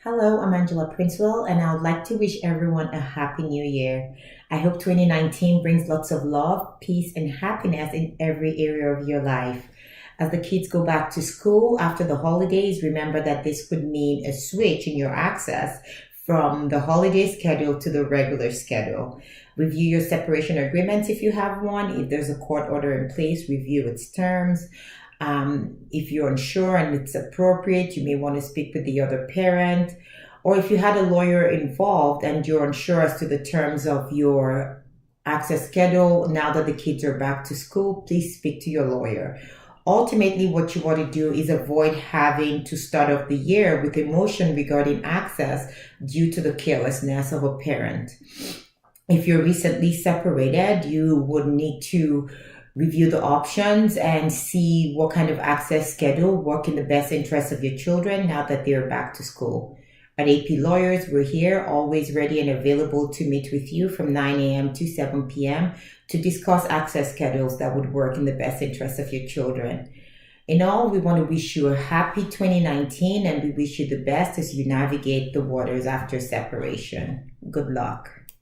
Hello, I'm Angela Princewell, and I would like to wish everyone a happy new year. I hope 2019 brings lots of love, peace, and happiness in every area of your life. As the kids go back to school after the holidays, remember that this could mean a switch in your access from the holiday schedule to the regular schedule. Review your separation agreements if you have one. If there's a court order in place, review its terms. If you're unsure and it's appropriate, you may want to speak with the other parent. Or if you had a lawyer involved and you're unsure as to the terms of your access schedule now that the kids are back to school, please speak to your lawyer. Ultimately, what you want to do is avoid having to start off the year with emotion regarding access due to the carelessness of a parent. If you're recently separated, you would need to review the options and see what kind of access schedule work in the best interest of your children now that they're back to school. At AP Lawyers, we're here, always ready and available to meet with you from 9 a.m. to 7 p.m. to discuss access schedules that would work in the best interest of your children. In all, we want to wish you a happy 2019 and we wish you the best as you navigate the waters after separation. Good luck.